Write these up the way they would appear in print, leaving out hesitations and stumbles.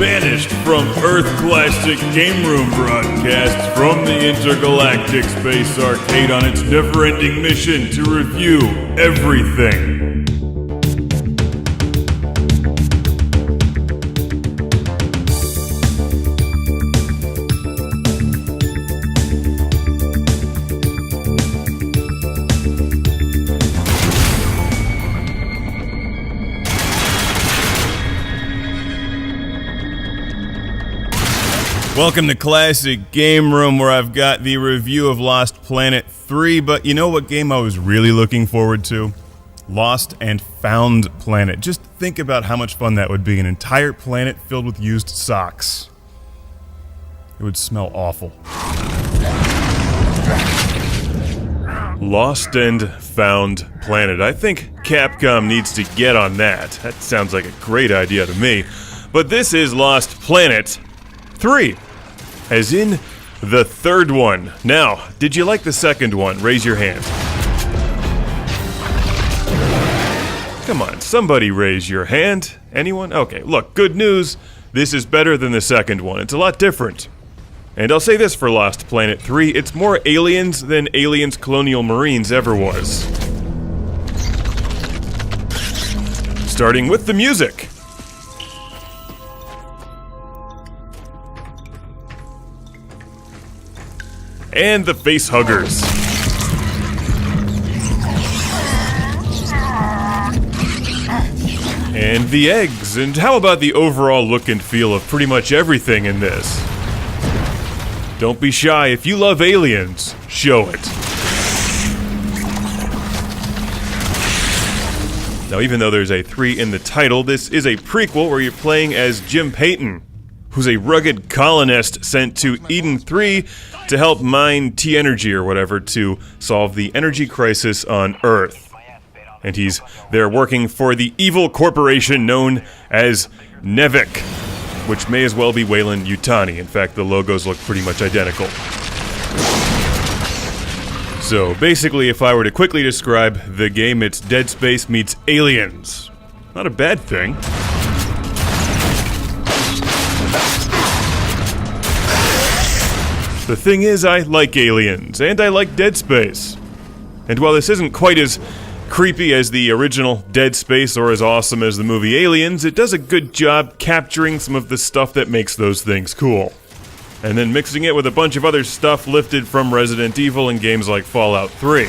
Banished from Earth Classic Game Room broadcasts from the Intergalactic Space Arcade on its never-ending mission to review everything. Welcome to Classic Game Room, where I've got the review of Lost Planet 3, but you know what game I was really looking forward to? Lost and Found Planet. Just think about how much fun that would be, an entire planet filled with used socks. It would smell awful. Lost and Found Planet. I think Capcom needs to get on that. That sounds like a great idea to me. But this is Lost Planet 3. As in, the third one. Now, did you like the second one? Raise your hand. Come on, somebody raise your hand. Anyone? Okay, look, good news. This is better than the second one. It's a lot different. And I'll say this for Lost Planet 3, it's more aliens than Aliens Colonial Marines ever was. Starting with the music. And the face huggers. And the eggs. And how about the overall look and feel of pretty much everything in this? Don't be shy. If you love aliens, show it. Now, even though there's a 3 in the title, this is a prequel where you're playing as Jim Payton, who's a rugged colonist sent to Eden 3 to help mine T-Energy or whatever to solve the energy crisis on Earth. And he's there working for the evil corporation known as Nevik, which may as well be Weyland-Yutani. In fact, the logos look pretty much identical. So, basically, if I were to quickly describe the game, it's Dead Space meets Aliens. Not a bad thing. The thing is, I like Aliens, and I like Dead Space. And while this isn't quite as creepy as the original Dead Space or as awesome as the movie Aliens, it does a good job capturing some of the stuff that makes those things cool. And then mixing it with a bunch of other stuff lifted from Resident Evil and games like Fallout 3.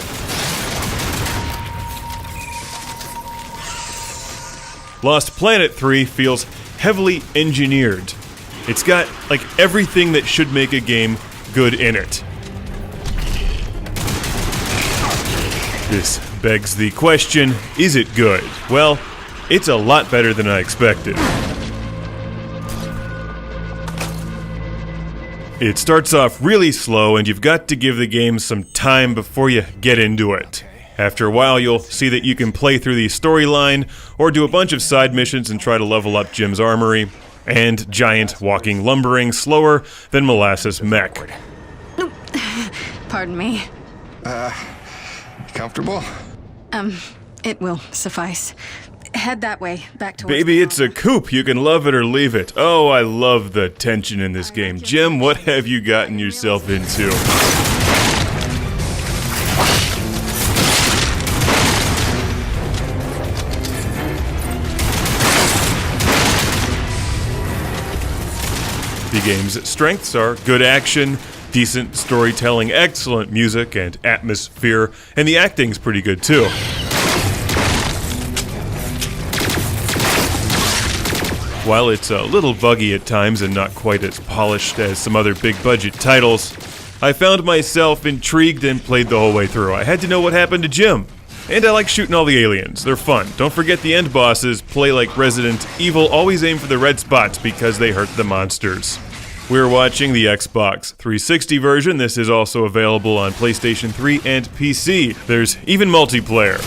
Lost Planet 3 feels heavily engineered. It's got, like, everything that should make a game good in it. This begs the question, is it good? Well, it's a lot better than I expected. It starts off really slow, and you've got to give the game some time before you get into it. After a while, you'll see that you can play through the storyline, or do a bunch of side missions and try to level up Jim's armory, and giant walking lumbering slower than molasses mech. Pardon me. Comfortable? It will suffice. Head that way, back to Baby, it's a coupe. You can love it or leave it. Oh, I love the tension in this game. Jim, what have you gotten yourself into? The game's strengths are good action, decent storytelling, excellent music and atmosphere, and the acting's pretty good too. While it's a little buggy at times and not quite as polished as some other big-budget titles, I found myself intrigued and played the whole way through. I had to know what happened to Jim. And I like shooting all the aliens. They're fun. Don't forget the end bosses play like Resident Evil. Always aim for the red spots because they hurt the monsters. We're watching the Xbox 360 version. This is also available on PlayStation 3 and PC. There's even multiplayer.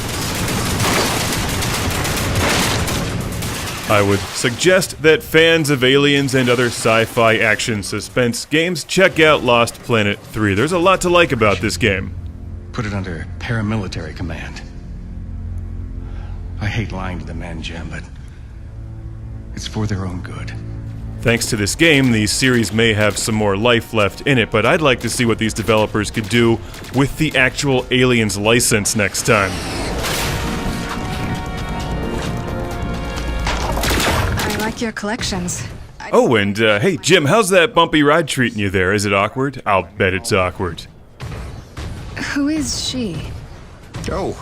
I would suggest that fans of aliens and other sci-fi action suspense games check out Lost Planet 3. There's a lot to like about this game. Put it under paramilitary command. I hate lying to the men, Jim, but it's for their own good. Thanks to this game, the series may have some more life left in it, but I'd like to see what these developers could do with the actual Aliens license next time. I like your collections. Oh, and hey, Jim, how's that bumpy ride treating you there? Is it awkward? I'll bet it's awkward. Who is she? Oh,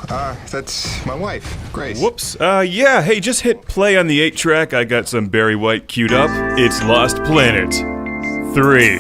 that's my wife, Grace. Whoops. Yeah, hey, just hit play on the 8-track. I got some Barry White queued up. It's Lost Planet 3.